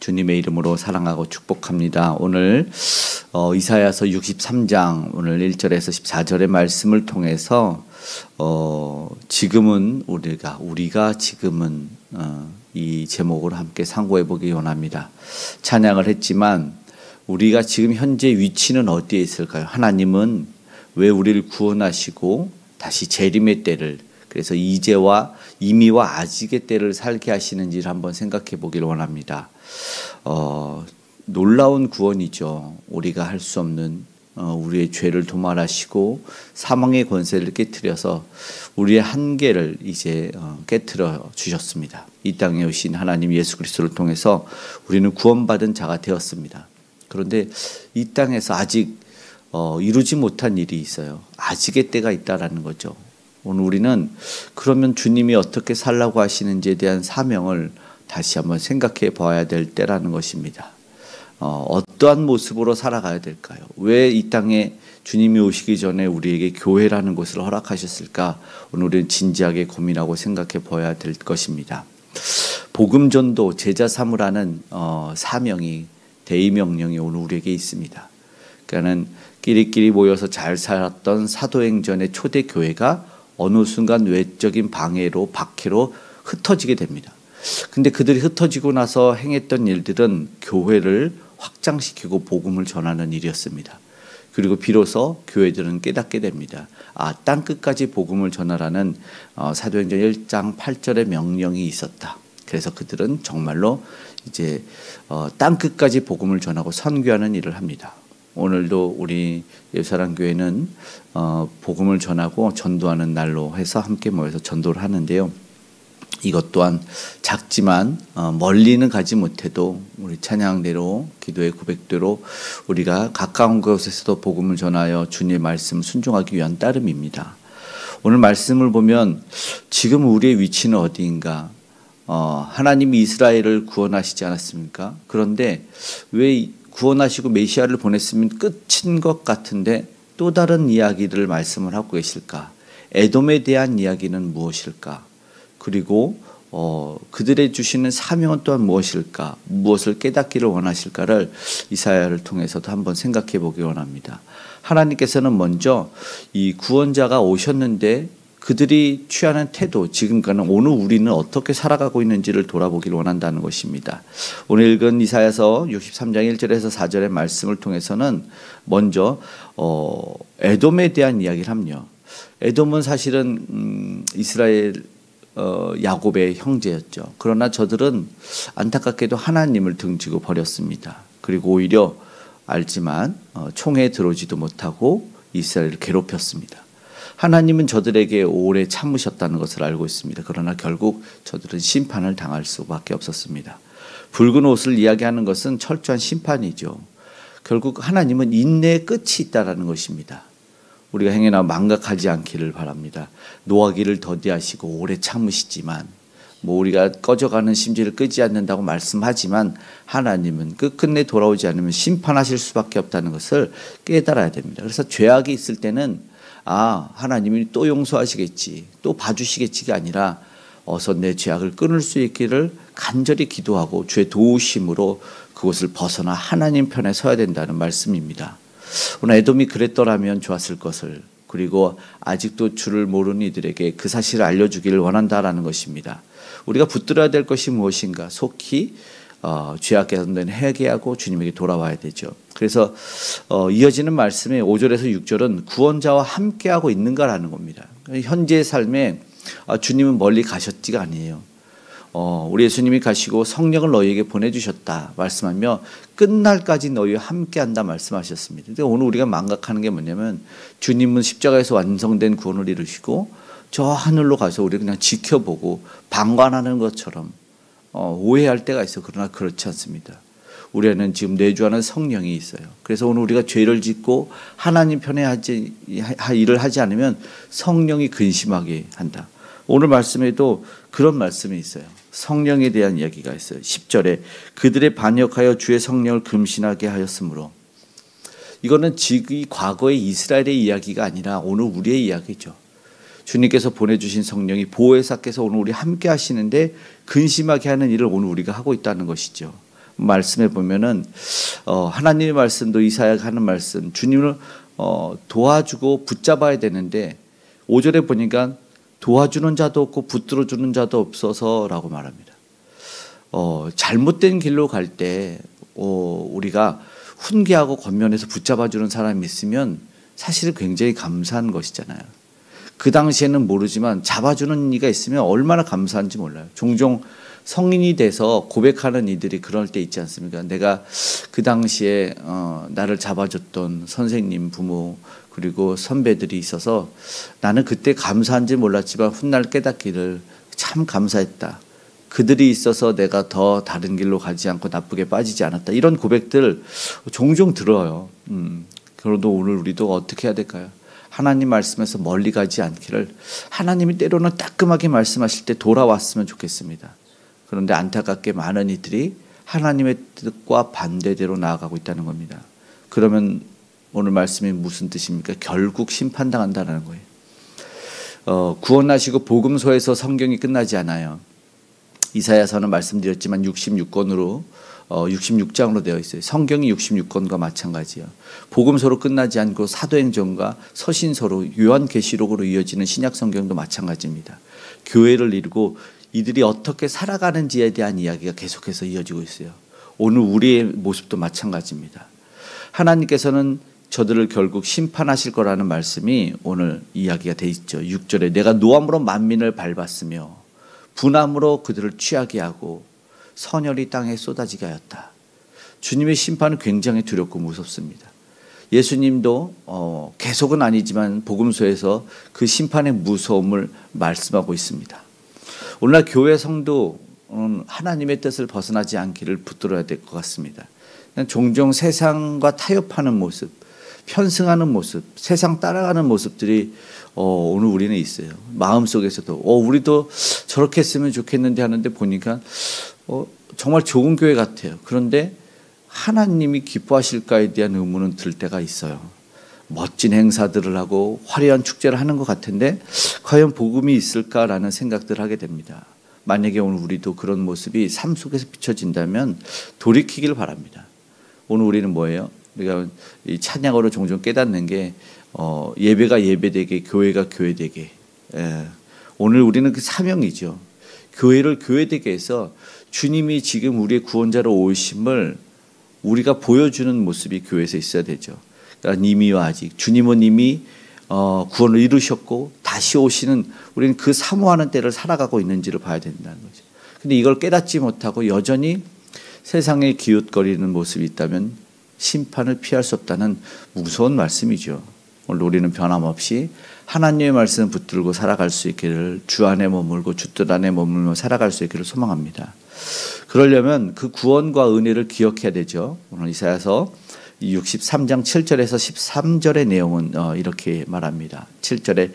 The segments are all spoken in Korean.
주님의 이름으로 사랑하고 축복합니다. 오늘 이사야서 63장 오늘 1절에서 14절의 말씀을 통해서 지금은 우리가 지금은 이 제목으로 함께 상고해 보기 원합니다. 찬양을 했지만 우리가 지금 현재 위치는 어디에 있을까요? 하나님은 왜 우리를 구원하시고 다시 재림의 때를, 그래서 이제와 이미와 아직의 때를 살게 하시는지를 한번 생각해 보기를 원합니다. 놀라운 구원이죠. 우리가 할 수 없는 우리의 죄를 도말하시고 사망의 권세를 깨트려서 우리의 한계를 이제 깨트려 주셨습니다. 이 땅에 오신 하나님 예수 그리스도를 통해서 우리는 구원받은 자가 되었습니다. 그런데 이 땅에서 아직 이루지 못한 일이 있어요. 아직의 때가 있다라는 거죠. 오늘 우리는 그러면 주님이 어떻게 살라고 하시는지에 대한 사명을 다시 한번 생각해 봐야 될 때라는 것입니다. 어떠한 모습으로 살아가야 될까요? 왜 이 땅에 주님이 오시기 전에 우리에게 교회라는 곳을 허락하셨을까? 오늘 우리는 진지하게 고민하고 생각해 봐야 될 것입니다. 복음 전도 제자 삼으라는 사명이, 대의 명령이 오늘 우리에게 있습니다. 그러니까는 끼리끼리 모여서 잘 살았던 사도행전의 초대 교회가 어느 순간 외적인 방해로, 박해로 흩어지게 됩니다. 근데 그들이 흩어지고 나서 행했던 일들은 교회를 확장시키고 복음을 전하는 일이었습니다. 그리고 비로소 교회들은 깨닫게 됩니다. 땅 끝까지 복음을 전하라는 사도행전 1장 8절의 명령이 있었다. 그래서 그들은 정말로 이제 땅 끝까지 복음을 전하고 선교하는 일을 합니다. 오늘도 우리 예수사랑교회는 복음을 전하고 전도하는 날로 해서 함께 모여서 전도를 하는데요. 이것 또한 작지만 멀리는 가지 못해도 우리 찬양대로, 기도의 고백대로 우리가 가까운 곳에서도 복음을 전하여 주님의 말씀을 순종하기 위한 따름입니다. 오늘 말씀을 보면 지금 우리의 위치는 어디인가? 하나님이 이스라엘을 구원하시지 않았습니까? 그런데 왜 구원하시고 메시아를 보냈으면 끝인 것 같은데 또 다른 이야기를 말씀을 하고 계실까? 에돔에 대한 이야기는 무엇일까? 그리고 그들의 주시는 사명은 또한 무엇일까? 무엇을 깨닫기를 원하실까를 이사야를 통해서도 한번 생각해 보기 원합니다. 하나님께서는 먼저 이 구원자가 오셨는데 그들이 취하는 태도, 지금까지는 오늘 우리는 어떻게 살아가고 있는지를 돌아보기를 원한다는 것입니다. 오늘 읽은 이사야서 63장 1절에서 4절의 말씀을 통해서는 먼저 에돔에 대한 이야기를 합니다. 에돔은 사실은 이스라엘 야곱의 형제였죠. 그러나 저들은 안타깝게도 하나님을 등지고 버렸습니다. 그리고 오히려 알지만 총에 들어오지도 못하고 이스라엘을 괴롭혔습니다. 하나님은 저들에게 오래 참으셨다는 것을 알고 있습니다. 그러나 결국 저들은 심판을 당할 수밖에 없었습니다. 붉은 옷을 이야기하는 것은 철저한 심판이죠. 결국 하나님은 인내의 끝이 있다는 것입니다. 우리가 행여나 망각하지 않기를 바랍니다. 노하기를 더디하시고 오래 참으시지만 우리가 꺼져가는 심지를 끄지 않는다고 말씀하지만 하나님은 끝끝내 돌아오지 않으면 심판하실 수밖에 없다는 것을 깨달아야 됩니다. 그래서 죄악이 있을 때는 하나님이 또 용서하시겠지, 또 봐주시겠지가 아니라 어서 내 죄악을 끊을 수 있기를 간절히 기도하고 주의 도우심으로 그것을 벗어나 하나님 편에 서야 된다는 말씀입니다. 오늘 에돔이 그랬더라면 좋았을 것을, 그리고 아직도 주를 모르는 이들에게 그 사실을 알려주기를 원한다라는 것입니다. 우리가 붙들어야 될 것이 무엇인가? 속히 죄악 개선된 회개하고 주님에게 돌아와야 되죠. 그래서 이어지는 말씀의 5절에서 6절은 구원자와 함께하고 있는가라는 겁니다. 현재의 삶에 주님은 멀리 가셨지가 아니에요. 우리 예수님이 가시고 성령을 너희에게 보내주셨다 말씀하며 끝날까지 너희와 함께한다 말씀하셨습니다. 근데 오늘 우리가 망각하는 게 뭐냐면 주님은 십자가에서 완성된 구원을 이루시고 저 하늘로 가서 우리 그냥 지켜보고 방관하는 것처럼 오해할 때가 있어. 그러나 그렇지 않습니다. 우리 안에는 지금 내주하는 성령이 있어요. 그래서 오늘 우리가 죄를 짓고 하나님 편에 일을 하지 않으면 성령이 근심하게 한다. 오늘 말씀에도 그런 말씀이 있어요. 성령에 대한 이야기가 있어요. 10절에 그들의 반역하여 주의 성령을 금신하게 하였으므로, 이거는 지금 과거의 이스라엘의 이야기가 아니라 오늘 우리의 이야기죠. 주님께서 보내주신 성령이 보혜사께서 오늘 우리 함께 하시는데 근심하게 하는 일을 오늘 우리가 하고 있다는 것이죠. 말씀에 보면은 하나님의 말씀도 이사야가 하는 말씀, 주님을 도와주고 붙잡아야 되는데 5절에 보니까 도와주는 자도 없고 붙들어주는 자도 없어서라고 말합니다. 잘못된 길로 갈 때 우리가 훈계하고 권면해서 붙잡아주는 사람이 있으면 사실은 굉장히 감사한 것이잖아요. 그 당시에는 모르지만 잡아주는 이가 있으면 얼마나 감사한지 몰라요. 종종 성인이 돼서 고백하는 이들이 그럴 때 있지 않습니까? 내가 그 당시에 나를 잡아줬던 선생님, 부모 그리고 선배들이 있어서 나는 그때 감사한지 몰랐지만 훗날 깨닫기를 참 감사했다. 그들이 있어서 내가 더 다른 길로 가지 않고 나쁘게 빠지지 않았다. 이런 고백들 종종 들어요. 그래도 오늘 우리도 어떻게 해야 될까요? 하나님 말씀에서 멀리 가지 않기를, 하나님이 때로는 따끔하게 말씀하실 때 돌아왔으면 좋겠습니다. 그런데 안타깝게 많은 이들이 하나님의 뜻과 반대대로 나아가고 있다는 겁니다. 그러면 오늘 말씀이 무슨 뜻입니까? 결국 심판당한다는 거예요. 구원하시고 복음서에서 성경이 끝나지 않아요. 이사야서는 말씀드렸지만 66권으로 66장으로 되어 있어요. 성경이 66권과 마찬가지예요. 복음서로 끝나지 않고 사도행전과 서신서로 요한계시록으로 이어지는 신약성경도 마찬가지입니다. 교회를 이루고 이들이 어떻게 살아가는지에 대한 이야기가 계속해서 이어지고 있어요. 오늘 우리의 모습도 마찬가지입니다. 하나님께서는 저들을 결국 심판하실 거라는 말씀이 오늘 이야기가 돼 있죠. 6절에 내가 노함으로 만민을 밟았으며 분함으로 그들을 취하게 하고 선혈이 땅에 쏟아지게 하였다. 주님의 심판은 굉장히 두렵고 무섭습니다. 예수님도 계속은 아니지만 복음서에서 그 심판의 무서움을 말씀하고 있습니다. 오늘날 교회 성도 하나님의 뜻을 벗어나지 않기를 붙들어야 될 것 같습니다. 종종 세상과 타협하는 모습, 편승하는 모습, 세상 따라가는 모습들이 오늘 우리는 있어요. 마음속에서도 우리도 저렇게 했으면 좋겠는데 하는데 보니까 정말 좋은 교회 같아요. 그런데 하나님이 기뻐하실까에 대한 의문은 들 때가 있어요. 멋진 행사들을 하고 화려한 축제를 하는 것 같은데 과연 복음이 있을까라는 생각들을 하게 됩니다. 만약에 오늘 우리도 그런 모습이 삶 속에서 비춰진다면 돌이키길 바랍니다. 오늘 우리는 뭐예요? 우리가 이 찬양으로 종종 깨닫는 게 예배가 예배되게, 교회가 교회되게. 오늘 우리는 그 사명이죠. 교회를 교회되게 해서 주님이 지금 우리의 구원자로 오심을 우리가 보여주는 모습이 교회에서 있어야 되죠. 그러니까 이미와 아직, 주님은 이미 구원을 이루셨고 다시 오시는 우리는 그 사모하는 때를 살아가고 있는지를 봐야 된다는 거죠. 근데 이걸 깨닫지 못하고 여전히 세상에 기웃거리는 모습이 있다면 심판을 피할 수 없다는 무서운 말씀이죠. 오늘 우리는 변함없이 하나님의 말씀을 붙들고 살아갈 수 있기를, 주 안에 머물고 주 뜻 안에 머물며 살아갈 수 있기를 소망합니다. 그러려면 그 구원과 은혜를 기억해야 되죠. 오늘 이사야서 63장 7절에서 13절의 내용은 이렇게 말합니다. 7절에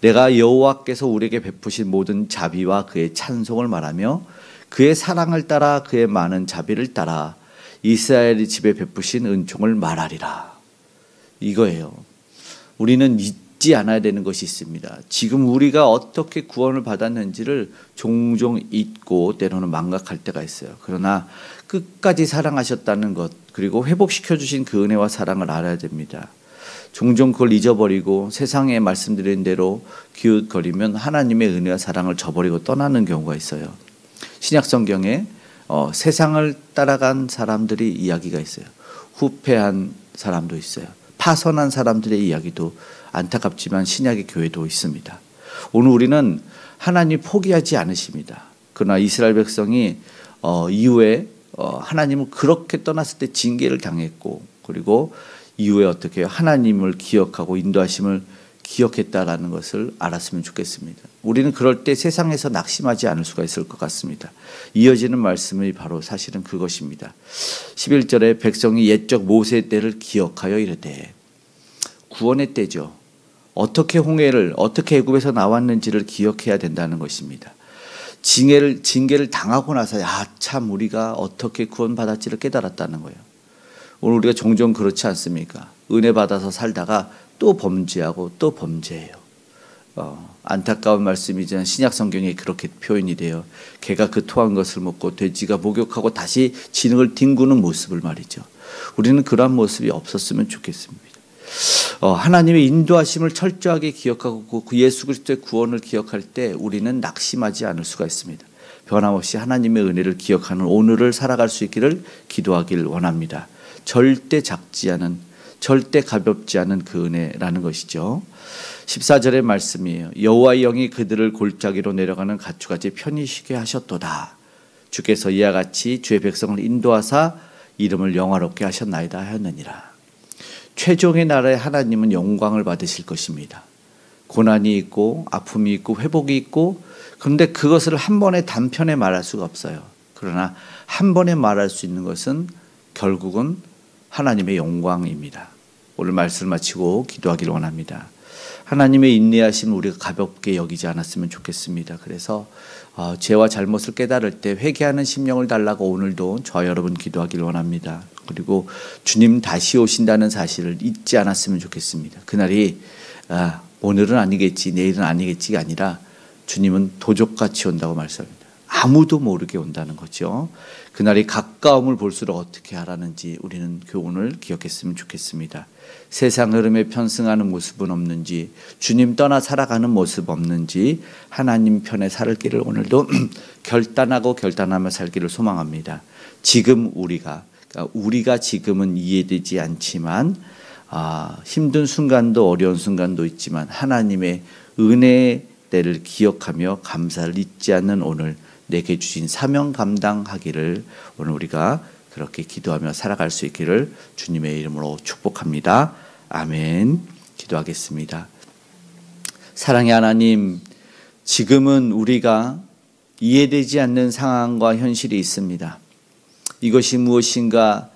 내가 여호와께서 우리에게 베푸신 모든 자비와 그의 찬송을 말하며 그의 사랑을 따라 그의 많은 자비를 따라 이스라엘의 집에 베푸신 은총을 말하리라. 이거예요. 우리는 잊지 않아야 되는 것이 있습니다. 지금 우리가 어떻게 구원을 받았는지를 종종 잊고 때로는 망각할 때가 있어요. 그러나 끝까지 사랑하셨다는 것, 그리고 회복시켜 주신 그 은혜와 사랑을 알아야 됩니다. 종종 그걸 잊어버리고 세상에 말씀드린 대로 기웃거리면 하나님의 은혜와 사랑을 저버리고 떠나는 경우가 있어요. 신약성경에 세상을 따라간 사람들이 이야기가 있어요. 후패한 사람도 있어요. 파선한 사람들의 이야기도 안타깝지만 신약의 교회도 있습니다. 오늘 우리는 하나님 포기하지 않으십니다. 그러나 이스라엘 백성이 이후에 하나님을 그렇게 떠났을 때 징계를 당했고, 그리고 이후에 어떻게 하나님을 기억하고 인도하심을 기억했다라는 것을 알았으면 좋겠습니다. 우리는 그럴 때 세상에서 낙심하지 않을 수가 있을 것 같습니다. 이어지는 말씀이 바로 사실은 그것입니다. 11절에 백성이 옛적 모세의 때를 기억하여 이르되, 구원의 때죠. 어떻게 홍해를, 어떻게 애굽에서 나왔는지를 기억해야 된다는 것입니다. 징계를 당하고 나서 참 우리가 어떻게 구원받았지를 깨달았다는 거예요. 오늘 우리가 종종 그렇지 않습니까? 은혜 받아서 살다가 또 범죄하고 또 범죄해요. 안타까운 말씀이지만 신약 성경에 그렇게 표현이 돼요. 개가 그 토한 것을 먹고 돼지가 목욕하고 다시 진흙을 뒹구는 모습을 말이죠. 우리는 그러한 모습이 없었으면 좋겠습니다. 하나님의 인도하심을 철저하게 기억하고 그 예수 그리스도의 구원을 기억할 때 우리는 낙심하지 않을 수가 있습니다. 변함없이 하나님의 은혜를 기억하는 오늘을 살아갈 수 있기를 기도하길 원합니다. 절대 작지 않은, 절대 가볍지 않은 그 은혜라는 것이죠. 14절의 말씀이에요. 여호와의 영이 그들을 골짜기로 내려가는 가축같이 편히 쉬게 하셨도다. 주께서 이와 같이 주의 백성을 인도하사 이름을 영화롭게 하셨나이다 하였느니라. 최종의 나라의 하나님은 영광을 받으실 것입니다. 고난이 있고 아픔이 있고 회복이 있고, 그런데 그것을 한 번에 단편에 말할 수가 없어요. 그러나 한 번에 말할 수 있는 것은 결국은 하나님의 영광입니다. 오늘 말씀을 마치고 기도하기를 원합니다. 하나님의 인내하심을 우리가 가볍게 여기지 않았으면 좋겠습니다. 그래서 죄와 잘못을 깨달을 때 회개하는 심령을 달라고 오늘도 저와 여러분 기도하기를 원합니다. 그리고 주님 다시 오신다는 사실을 잊지 않았으면 좋겠습니다. 그날이 오늘은 아니겠지, 내일은 아니겠지가 아니라 주님은 도적같이 온다고 말씀합니다. 아무도 모르게 온다는 거죠. 그날이 가까움을 볼수록 어떻게 하라는지 우리는 교훈을 기억했으면 좋겠습니다. 세상 흐름에 편승하는 모습은 없는지, 주님 떠나 살아가는 모습 없는지 하나님 편에 살 길을 오늘도 결단하며 살기를 소망합니다. 지금 우리가 지금은 이해되지 않지만 힘든 순간도 어려운 순간도 있지만 하나님의 은혜의 때를 기억하며 감사를 잊지 않는 오늘, 내게 주신 사명 감당하기를 오늘 우리가 그렇게 기도하며 살아갈 수 있기를 주님의 이름으로 축복합니다. 아멘. 기도하겠습니다. 사랑의 하나님, 지금은 우리가 이해되지 않는 상황과 현실이 있습니다. 이것이 무엇인가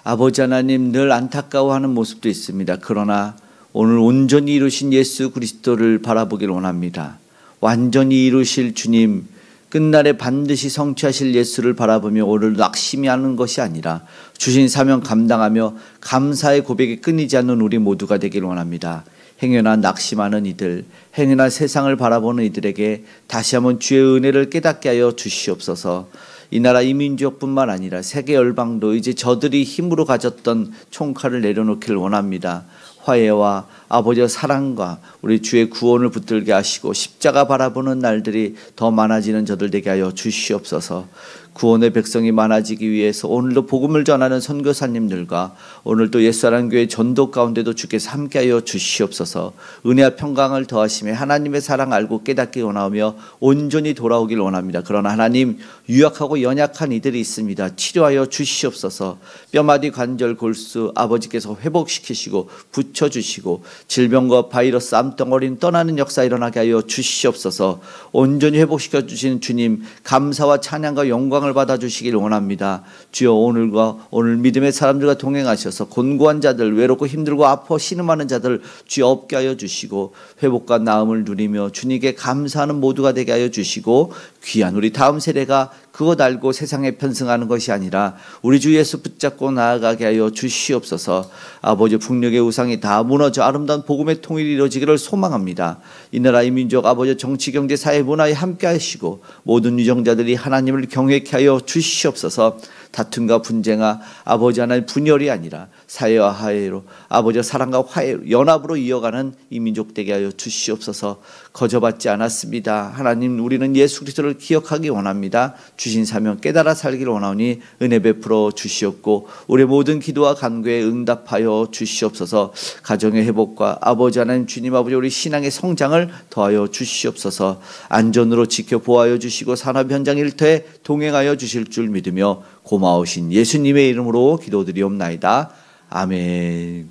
아버지 하나님 늘 안타까워하는 모습도 있습니다. 그러나 오늘 온전히 이루신 예수 그리스도를 바라보기를 원합니다. 완전히 이루실 주님, 끝날에 반드시 성취하실 예수를 바라보며 오늘 낙심이 하는 것이 아니라 주신 사명 감당하며 감사의 고백이 끊이지 않는 우리 모두가 되기를 원합니다. 행여나 낙심하는 이들, 행여나 세상을 바라보는 이들에게 다시 한번 주의 은혜를 깨닫게 하여 주시옵소서. 이 나라 이민족뿐만 아니라 세계 열방도 이제 저들이 힘으로 가졌던 총칼을 내려놓기를 원합니다. 화해와 아버지의 사랑과 우리 주의 구원을 붙들게 하시고 십자가 바라보는 날들이 더 많아지는 저들 되게 하여 주시옵소서. 구원의 백성이 많아지기 위해서 오늘도 복음을 전하는 선교사님들과 오늘도 예수사랑교회 전도 가운데도 주께서 함께하여 주시옵소서. 은혜와 평강을 더하시며 하나님의 사랑 알고 깨닫기 원하며 온전히 돌아오길 원합니다. 그러나 하나님, 유약하고 연약한 이들이 있습니다. 치료하여 주시옵소서. 뼈마디 관절 골수 아버지께서 회복시키시고 붙여주시고 질병과 바이러스 암덩어리는 떠나는 역사 일어나게 하여 주시옵소서. 온전히 회복시켜 주시는 주님, 감사와 찬양과 영광을 받아주시길 원합니다. 주여, 오늘 믿음의 사람들과 동행하셔서 곤고한 자들, 외롭고 힘들고 아파 신음하는 자들 주여 없게 하여 주시고 회복과 나음을 누리며 주님께 감사하는 모두가 되게 하여 주시고 귀한 우리 다음 세대가 그것 알고 세상에 편승하는 것이 아니라 우리 주 예수 붙잡고 나아가게 하여 주시옵소서. 아버지, 북녘의 우상이 다 무너져 아름다운 복음의 통일이 이루어지기를 소망합니다. 이 나라 이 민족 아버지 정치 경제 사회 문화에 함께 하시고 모든 유정자들이 하나님을 경외케 하여 주시옵소서. 다툼과 분쟁과 아버지 하나님 분열이 아니라 사회와 화해로 아버지의 사랑과 화해로 연합으로 이어가는 이 민족 되게 하여 주시옵소서. 거저받지 않았습니다. 하나님, 우리는 예수 그리스도를 기억하기 원합니다. 주신 사명 깨달아 살기를 원하오니 은혜 베풀어 주시옵고 우리의 모든 기도와 간구에 응답하여 주시옵소서. 가정의 회복과 아버지 하나님 주님 아버지 우리 신앙의 성장을 더하여 주시옵소서. 안전으로 지켜 보호하여 주시고 산업 현장 일터에 동행하여 주실 줄 믿으며 고마우신 예수님의 이름으로 기도드리옵나이다. 아멘.